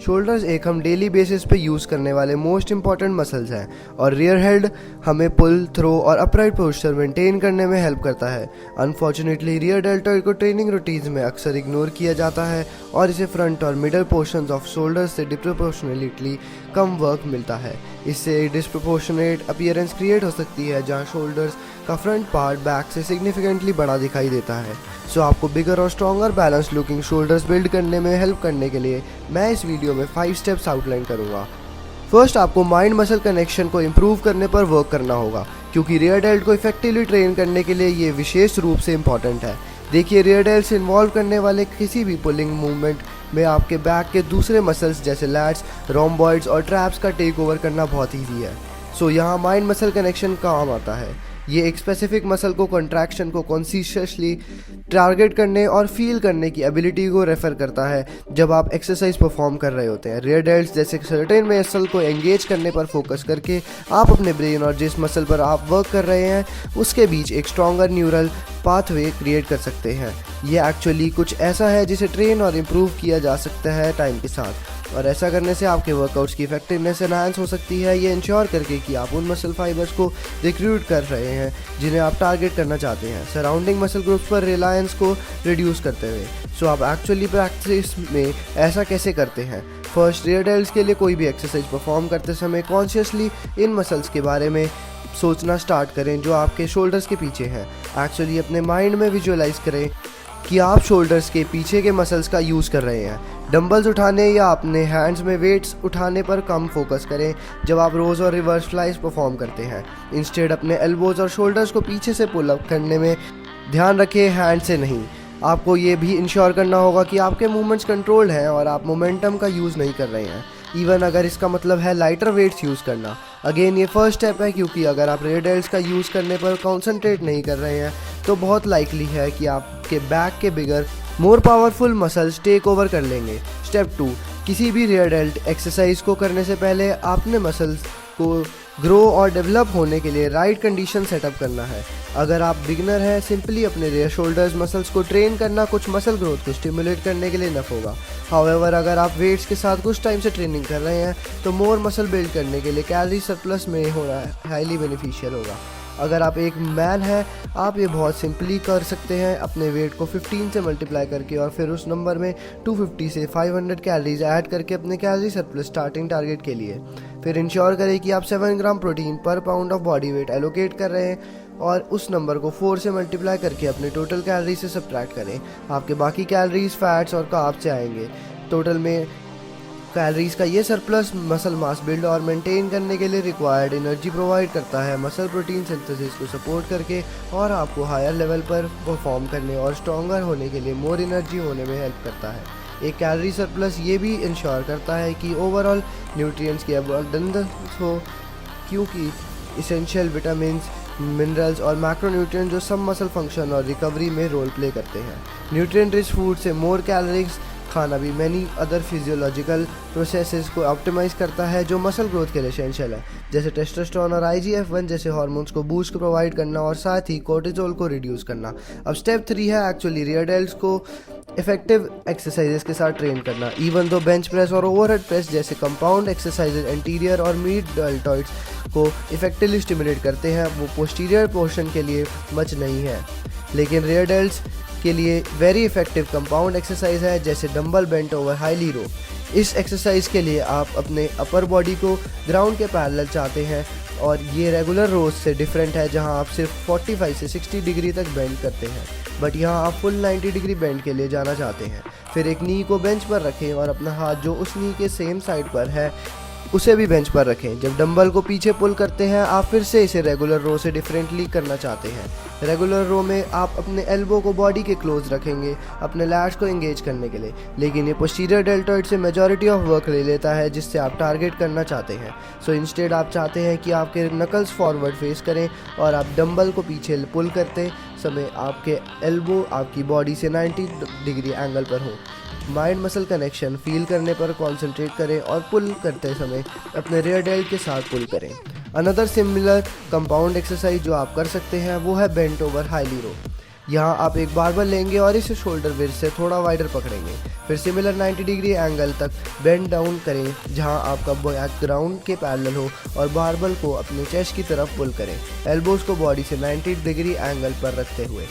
Shoulders एक हम daily basis पे यूज़ करने वाले मोस्ट इंपॉर्टेंट मसल्स हैं और रियर हेड हमें पुल, थ्रो और अपराइट पोस्चर मेंटेन करने में हेल्प करता है। अनफॉर्चुनेटली रियर डेल्टॉइड को ट्रेनिंग रूटीन्स में अक्सर इग्नोर किया जाता है और इसे फ्रंट और मिडल पोर्शंस ऑफ शोल्डर्स से डिस्प्रोपोर्शनली कम वर्क मिलता है। इससे डिस्प्रोपोर्शनेट अपीयरेंस क्रिएट हो सकती है जहां शोल्डर्स का फ्रंट पार्ट बैक से सिग्निफिकेंटली बड़ा दिखाई देता है। सो आपको बिगर और stronger balance looking shoulders build करने में हेल्प करने के लिए मैं इस वीडियो में 5 स्टेप्स आउटलाइन करूंगा। फर्स्ट, आपको माइंड मसल कनेक्शन को इम्प्रूव करने पर वर्क करना होगा, क्योंकि रियर डेल्ट को इफेक्टिवली ट्रेन करने के लिए ये विशेष रूप से इम्पॉर्टेंट है। देखिए, रियर डेल्ट से इन्वॉल्व करने वाले किसी भी पुलिंग मूवमेंट में आपके बैक के दूसरे मसल्स जैसे लैट्स, रोम्बॉइड्स और ट्रैप्स का टेक ओवर करना बहुत ईजी है। सो यहाँ माइंड मसल कनेक्शन काम आता है। ये एक स्पेसिफिक मसल को कंट्रैक्शन को कॉन्शियसली टारगेट करने और फील करने की एबिलिटी को रेफर करता है जब आप एक्सरसाइज परफॉर्म कर रहे होते हैं। रियर डेल्ट्स जैसे सर्टेन मसल को एंगेज करने पर फोकस करके आप अपने ब्रेन और जिस मसल पर आप वर्क कर रहे हैं उसके बीच एक स्ट्रॉन्गर न्यूरल पाथवे क्रिएट कर सकते हैं। ये एक्चुअली कुछ ऐसा है जिसे ट्रेन और इम्प्रूव किया जा सकता है टाइम के साथ, और ऐसा करने से आपके वर्कआउट्स की इफेक्टिवनेस एनहांस हो सकती है, ये इंश्योर करके कि आप उन मसल फाइबर्स को रिक्रूट कर रहे हैं जिन्हें आप टारगेट करना चाहते हैं, सराउंडिंग मसल ग्रुप्स पर रिलायंस को रिड्यूस करते हुए। सो आप एक्चुअली प्रैक्टिस में ऐसा कैसे करते हैं? फर्स्ट, रियर डेल्ट्स के लिए कोई भी एक्सरसाइज परफॉर्म करते समय कॉन्शियसली इन मसल्स के बारे में सोचना स्टार्ट करें जो आपके शोल्डर्स के पीछे हैं। एक्चुअली अपने माइंड में विजुअलाइज करें कि आप शोल्डर्स के पीछे के मसल्स का यूज़ कर रहे हैं। डंबल्स उठाने या अपने हैंड्स में वेट्स उठाने पर कम फोकस करें जब आप रोज़ और रिवर्स फ्लाइज परफॉर्म करते हैं। इंस्टेड अपने एल्बोज और शोल्डर्स को पीछे से पुल अप करने में ध्यान रखें, हैंड से नहीं। आपको ये भी इंश्योर करना होगा कि आपके मूवमेंट्स कंट्रोल्ड हैं और आप मोमेंटम का यूज़ नहीं कर रहे हैं, इवन अगर इसका मतलब है लाइटर वेट्स यूज़ करना। अगेन ये फर्स्ट स्टेप है, क्योंकि अगर आप रियर डेल्ट्स का यूज़ करने पर कॉन्सेंट्रेट नहीं कर रहे हैं तो बहुत लाइकली है कि आपके बैक के bigger more powerful muscles take over कर लेंगे। स्टेप 2, किसी भी रियर डेल्ट एक्सरसाइज को करने से पहले आपने मसल्स को ग्रो और डेवलप होने के लिए राइट कंडीशन सेटअप करना है। अगर आप बिगिनर हैं, सिंपली अपने रियर शोल्डर्स मसल्स को ट्रेन करना कुछ मसल ग्रोथ को स्टिमुलेट करने के लिए इनफ होगा। हाउएवर, अगर आप वेट्स के साथ कुछ टाइम से ट्रेनिंग कर रहे हैं तो मोर मसल बिल्ड करने के लिए कैलोरी सरप्लस में होना हाईली बेनिफिशियल होगा। अगर आप एक मैन हैं, आप ये बहुत सिंपली कर सकते हैं, अपने वेट को 15 से मल्टीप्लाई करके और फिर उस नंबर में 250 से 500 कैलोरीज ऐड करके अपने कैलोरी सरप्लस स्टार्टिंग टारगेट के लिए। फिर इंश्योर करें कि आप 7 ग्राम प्रोटीन पर pound of body weight allocate कर रहे हैं और उस नंबर को 4 से मल्टीप्लाई करके अपने टोटल कैलोरी से सब्ट्रैक्ट करें। आपके बाकी कैलोरीज फैट्स और कार्ब्स से आएंगे। टोटल में कैलोरीज का ये सरप्लस मसल मास बिल्ड और मेंटेन करने के लिए रिक्वायर्ड एनर्जी प्रोवाइड करता है, मसल प्रोटीन सिंथेसिस को सपोर्ट करके और आपको हायर लेवल पर परफॉर्म करने और स्ट्रॉन्गर होने के लिए मोर एनर्जी होने में हेल्प करता है। एक कैलोरी सरप्लस ये भी इंश्योर करता है कि ओवरऑल न्यूट्रिएंट्स की अबंडेंस हो, क्योंकि इसेंशियल विटामिन्स, मिनरल्स और मैक्रोन्यूट्रिएंट जो सब मसल फंक्शन और रिकवरी में रोल प्ले करते हैं। न्यूट्रिएंट रिच फूड से मोर कैलोरीज खाना भी मैनी अदर फिजियोलॉजिकल प्रोसेसेस को ऑप्टिमाइज करता है जो मसल ग्रोथ के लिए एसेंशियल है, जैसे टेस्टोस्टेरोन और IGF-1 जैसे हार्मोन्स को बूस्ट प्रोवाइड करना और साथ ही कोर्टिजोल को रिड्यूस करना। अब स्टेप 3 है एक्चुअली रियर डेल्ट्स को इफेक्टिव एक्सरसाइजेस के साथ ट्रेन करना। इवन दो बेंच प्रेस और ओवरहेड प्रेस जैसे कंपाउंड एक्सरसाइजेज एंटीरियर और मिड डेल्टॉइड्स को इफेक्टिवली स्टिमुलेट करते हैं, वो पोस्टीरियर पोर्शन के लिए मच नहीं है, लेकिन रियर डेल्ट्स के लिए वेरी इफेक्टिव कंपाउंड एक्सरसाइज है जैसे डंबल बेंट ओवर हाईली रो। इस एक्सरसाइज के लिए आप अपने अपर बॉडी को ग्राउंड के पैरेलल चाहते हैं और ये रेगुलर रोज से डिफरेंट है जहां आप सिर्फ 45 से 60 डिग्री तक बेंड करते हैं, बट यहां आप फुल 90 डिग्री बेंड के लिए जाना चाहते हैं। फिर एक नी को बेंच पर रखें और अपना हाथ जो उस नी के सेम साइड पर है उसे भी बेंच पर रखें। जब डंबल को पीछे पुल करते हैं आप फिर से इसे रेगुलर रो से डिफरेंटली करना चाहते हैं। रेगुलर रो में आप अपने एल्बो को बॉडी के क्लोज रखेंगे अपने लैट्स को एंगेज करने के लिए, लेकिन ये पोस्टीरियर डेल्टॉइड से मेजॉरिटी ऑफ वर्क ले लेता है जिससे आप टारगेट करना चाहते हैं। सो इंस्टेड आप चाहते हैं कि आपके नकल्स फॉरवर्ड फेस करें और आप डंबल को पीछे पुल करते समय आपके एल्बो आपकी बॉडी से 90 डिग्री एंगल पर हो। माइंड मसल कनेक्शन फील करने पर कंसंट्रेट करें और पुल करते समय अपने रियर डेल्ट के साथ पुल करें। अनदर सिमिलर कंपाउंड एक्सरसाइज जो आप कर सकते हैं वो है बेंट ओवर हाईली रो। यहाँ आप एक बारबल लेंगे और इसे शोल्डर विड्थ से थोड़ा वाइडर पकड़ेंगे। फिर सिमिलर 90 डिग्री एंगल तक बेंड डाउन करें जहाँ आपका बैकग्राउंड के पैरेलल हो और बारबल को अपने चेस्ट की तरफ पुल करें, एल्बोज को बॉडी से 90 डिग्री एंगल पर रखते हुए।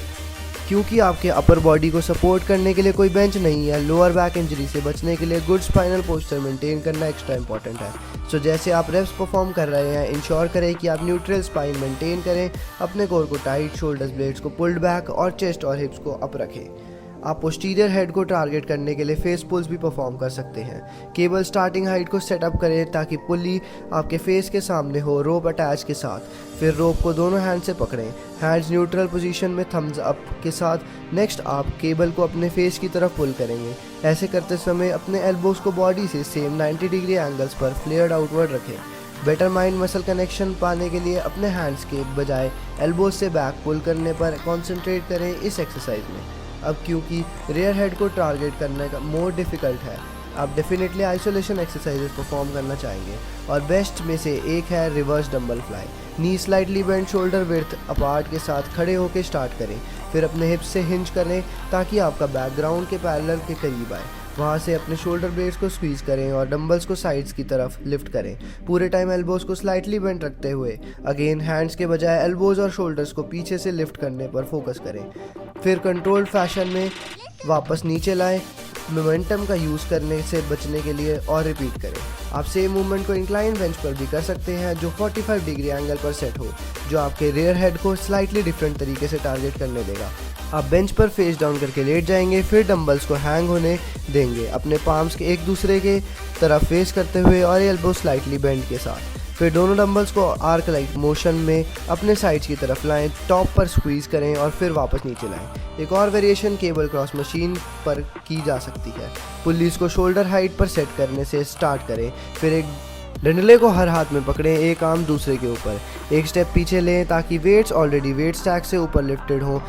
क्योंकि आपके अपर बॉडी को सपोर्ट करने के लिए कोई बेंच नहीं है, लोअर बैक इंजरी से बचने के लिए गुड स्पाइनल पोस्चर मेंटेन करना एक्स्ट्रा इंपॉर्टेंट है। सो जैसे आप रेप्स परफॉर्म कर रहे हैं, इंश्योर करें कि आप न्यूट्रल स्पाइन मेंटेन करें, अपने कोर को टाइट, शोल्डर्स ब्लेड्स को पुल्ड बैक और चेस्ट और हिप्स को अप रखें। आप पोस्टीरियर हेड को टारगेट करने के लिए फेस पुल्स भी परफॉर्म कर सकते हैं। केबल स्टार्टिंग हाइट को सेटअप करें ताकि पुली आपके फेस के सामने हो, रोप अटैच के साथ। फिर रोप को दोनों हैंड से पकड़ें, हैंड्स न्यूट्रल पोजीशन में थम्स अप के साथ। नेक्स्ट आप केबल को अपने फेस की तरफ पुल करेंगे। ऐसे करते समय अपने एल्बोज को बॉडी से सेम 90 डिग्री एंगल्स पर फ्लेयर्ड आउटवर्ड रखें। बेटर माइंड मसल कनेक्शन पाने के लिए अपने हैंड्स के बजाय एल्बोज से बैक पुल करने पर कॉन्सेंट्रेट करें इस एक्सरसाइज में। अब क्योंकि रेयर हेड को टारगेट करने का मोर डिफ़िकल्ट है, आप डेफिनेटली आइसोलेशन एक्सरसाइजेस परफॉर्म करना चाहेंगे और बेस्ट में से एक है reverse dumbbell fly. Knee slightly bend, shoulder width apart के साथ खड़े होकर स्टार्ट करें। फिर अपने हिप्स से हिंज करें ताकि आपका बैकग्राउंड के पैरेलल के करीब आए। वहाँ से अपने शोल्डर ब्लेड्स को स्क्वीज करें और डंबल्स को साइड्स की तरफ लिफ्ट करें, पूरे टाइम एल्बोज को स्लाइटली बेंड रखते हुए। अगेन हैंड्स के बजाय एल्बोज और शोल्डर्स को पीछे से लिफ्ट करने पर फोकस करें। फिर कंट्रोल्ड फैशन में वापस नीचे लाएं, मोमेंटम का यूज़ करने से बचने के लिए, और रिपीट करें। आप सेम मूवमेंट को इंक्लाइन बेंच पर भी कर सकते हैं जो 45 डिग्री एंगल पर सेट हो, जो आपके रेयर हेड को स्लाइटली डिफरेंट तरीके से टारगेट करने देगा। आप बेंच पर फेस डाउन करके लेट जाएंगे, फिर डंबल्स को हैंग होने देंगे अपने पाम्स के एक दूसरे के तरफ फेस करते हुए और एल्बो स्लाइटली बेंड के साथ। फिर दोनों डंबल्स को आर्क लाइक मोशन में अपने साइड्स की तरफ लाएं, टॉप पर स्क्वीज करें और फिर वापस नीचे लाएं। एक और वेरिएशन केबल क्रॉस मशीन पर की जा सकती है। पुल्लीज को शोल्डर हाइट पर सेट करने से स्टार्ट करें, फिर एक डंडले को हर हाथ में पकड़ें, एक आर्म दूसरे के ऊपर, एक स्टेप पीछे लें ताकि वेट्स ऑलरेडी वेट स्टैक से ऊपर लिफ्टेड हों,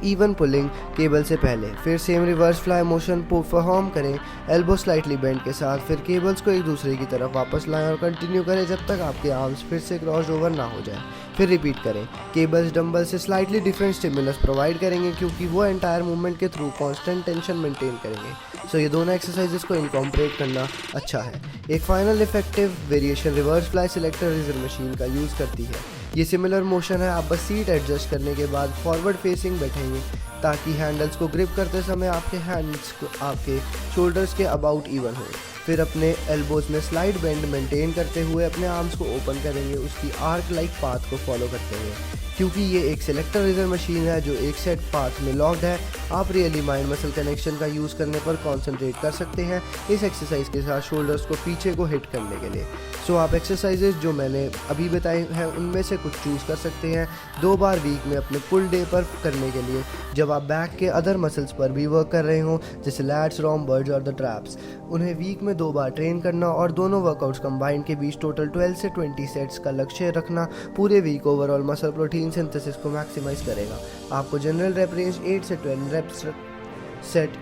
इवन पुलिंग केबल से पहले। फिर same reverse fly motion perform करें, एल्बो स्लाइटली बेंड के साथ। फिर केबल्स को एक दूसरे की तरफ वापस लाएं और कंटिन्यू करें जब तक आपके आर्म्स फिर से क्रॉस ओवर ना हो जाए। फिर रिपीट करें। केबल्स डंबल से स्लाइटली डिफरेंट स्टिमुलस प्रोवाइड करेंगे क्योंकि वो एंटायर मूवमेंट के थ्रू कांस्टेंट टेंशन मेंटेन करेंगे। सो ये दोनों एक्सरसाइजेस को इनकॉर्पोरेट करना अच्छा है। एक final effective variation reverse fly selector razor machine का यूज़ करती है। ये सिमिलर मोशन है, आप बस सीट एडजस्ट करने के बाद फॉरवर्ड फेसिंग बैठेंगे ताकि हैंडल्स को ग्रिप करते समय आपके हैंड्स को आपके शोल्डर्स के अबाउट इवन हो। फिर अपने एल्बोज में स्लाइड बेंड मेंटेन करते हुए अपने आर्म्स को ओपन करेंगे, उसकी आर्क लाइक पाथ को फॉलो करते हुए। क्योंकि ये एक सिलेक्टर रेजर मशीन है जो एक सेट पाथ में लॉक्ड है, आप रियली माइंड मसल कनेक्शन का यूज़ करने पर कॉन्सेंट्रेट कर सकते हैं इस एक्सरसाइज के साथ शोल्डर्स को पीछे को हिट करने के लिए। सो आप एक्सरसाइजेज जो मैंने अभी बताए हैं उनमें से कुछ चूज़ कर सकते हैं 2 बार वीक में अपने फुल डे पर करने के लिए, जब आप बैक के अदर मसल्स पर भी वर्क कर रहे हों जैसे लैट्स, रोम्बर्स और द ट्रैप्स। उन्हें वीक में 2 बार ट्रेन करना और दोनों वर्कआउट्स कंबाइंड के बीच टोटल 12 से 20 सेट्स का लक्ष्य रखना पूरे week overall muscle protein synthesis को मैक्सिमाइज करेगा। आपको जनरल रेप रेंज 8 से 12 रेप्स सेट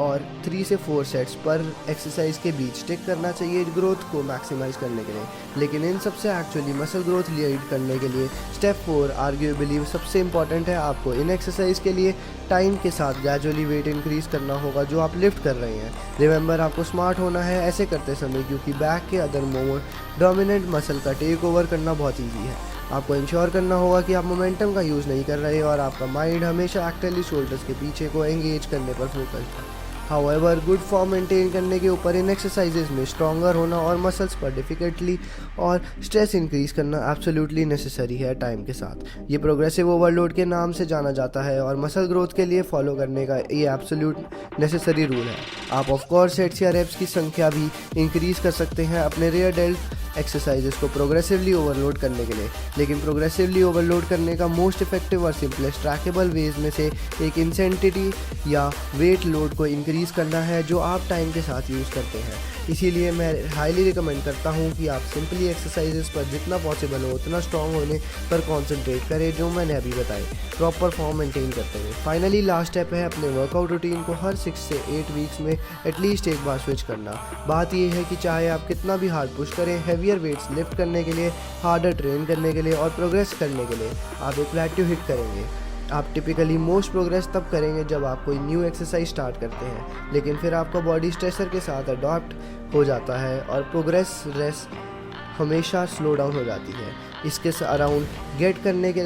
और 3 से 4 सेट्स पर एक्सरसाइज के बीच स्टिक करना चाहिए ग्रोथ को मैक्सिमाइज करने के लिए। लेकिन इन सबसे एक्चुअली मसल ग्रोथ लीड करने के लिए स्टेप 4 आर्ग्यूएबली सबसे इंपॉर्टेंट है। आपको इन एक्सरसाइज के लिए टाइम के साथ ग्रेजुअली वेट इंक्रीज करना होगा जो आप लिफ्ट कर रहे हैं। रिमेंबर, आपको स्मार्ट होना है ऐसे करते समय क्योंकि बैक के अदर मोर डोमिनेंट मसल का टेक ओवर करना बहुत ईजी है। आपको इंश्योर करना होगा कि आप मोमेंटम का यूज़ नहीं कर रहे और आपका माइंड हमेशा एक्टिवली शोल्डर्स के पीछे को एंगेज करने पर फोकस्ड है। हाउएवर, गुड फॉर्म मेंटेन करने के ऊपर इन एक्सरसाइजेज में स्ट्रॉन्गर होना और मसल्स पर डिफिकल्टली और स्ट्रेस इंक्रीज करना एब्सोल्युटली नेसेसरी है टाइम के साथ। ये प्रोग्रेसिव ओवरलोड के नाम से जाना जाता है और मसल ग्रोथ के लिए फॉलो करने का ये एब्सोल्यूट नेसेसरी रूल है। आप ऑफ कोर्स सेट्स या रेप्स की संख्या भी इंक्रीज कर सकते हैं अपने रेयर डेल्ट एक्सरसाइजेस को प्रोग्रेसिवली ओवरलोड करने के लिए। लेकिन प्रोग्रेसिवली ओवरलोड करने का मोस्ट इफेक्टिव और सिंपलेस्ट ट्रैकेबल वेज में से एक इंसेंटिटी या वेट लोड को इंक्रीज करना है जो आप टाइम के साथ यूज़ करते हैं। इसीलिए मैं हाईली रिकमेंड करता हूँ कि आप सिंपली एक्सरसाइजेस पर जितना पॉसिबल हो उतना स्ट्रॉन्ग होने पर कॉन्सेंट्रेट करें जो मैंने अभी बताए, प्रॉपर फॉर्म मेंटेन करते हुए। फाइनली लास्ट स्टेप है अपने वर्कआउट रूटीन को हर 6 से 8 वीक्स में एटलीस्ट एक बार स्विच करना। बात यह है कि चाहे आप कितना भी हार्ड पुश करें, हैवियर वेट्स लिफ्ट करने के लिए, हार्डर ट्रेन करने के लिए और प्रोग्रेस करने के लिए, आप एक प्लेट्यू हिट करेंगे। आप टिपिकली मोस्ट प्रोग्रेस तब करेंगे जब आप कोई न्यू एक्सरसाइज स्टार्ट करते हैं, लेकिन फिर आपका बॉडी स्ट्रेसर के साथ अडॉप्ट हो जाता है और प्रोग्रेस रेस हमेशा स्लो डाउन हो जाती है। इसके अराउंड गेट करने के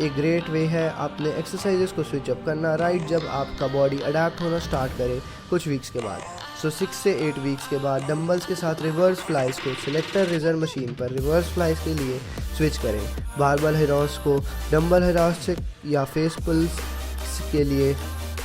एक ग्रेट वे है अपने एक्सरसाइजेस को स्विच अप करना राइट जब आपका बॉडी अडेप्ट होना स्टार्ट करे कुछ वीक्स के बाद। 6 से 8 वीक्स के बाद डंबल्स के साथ रिवर्स फ्लाइज को सिलेक्टर रेजर मशीन पर रिवर्स फ्लाइज के लिए स्विच करें। बारबल हेरोस को डंबल हेरोस से या फेस पुल्स के लिए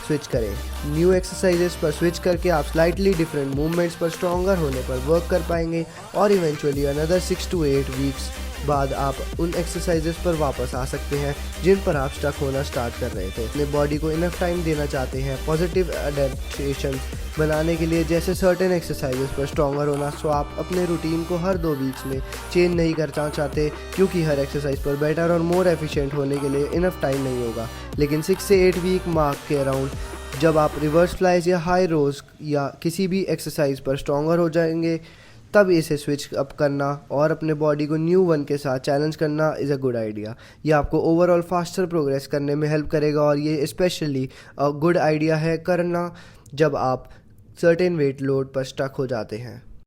स्विच करें। न्यू एक्सरसाइजेस पर स्विच करके आप स्लाइटली डिफरेंट मूवमेंट्स पर स्ट्रॉन्गर होने पर वर्क कर पाएंगे और इवेंचुअली अनदर 6 to 8 वीक्स बाद आप उन एक्सरसाइजेस पर वापस आ सकते हैं जिन पर आप स्टक होना स्टार्ट कर रहे थे। अपने बॉडी को इनफ टाइम देना चाहते हैं पॉजिटिव अडेप्टेशन बनाने के लिए, जैसे सर्टेन एक्सरसाइजेस पर स्ट्रॉन्गर होना। सो आप अपने रूटीन को हर 2 वीक्स में चेंज नहीं करना चाहते क्योंकि हर एक्सरसाइज पर बेटर और मोर एफिशिएंट होने के लिए इनफ टाइम नहीं होगा। लेकिन 6 से 8 वीक मार्क के अराउंड जब आप रिवर्स फ्लाइज या हाई रोज या किसी भी एक्सरसाइज पर स्ट्रॉन्गर हो जाएंगे तब इसे स्विच अप करना और अपने बॉडी को न्यू वन के साथ चैलेंज करना इज़ अ गुड आइडिया। ये आपको ओवरऑल फास्टर प्रोग्रेस करने में हेल्प करेगा और ये स्पेशली गुड आइडिया है करना जब आप सर्टेन वेट लोड पर स्टक हो जाते हैं।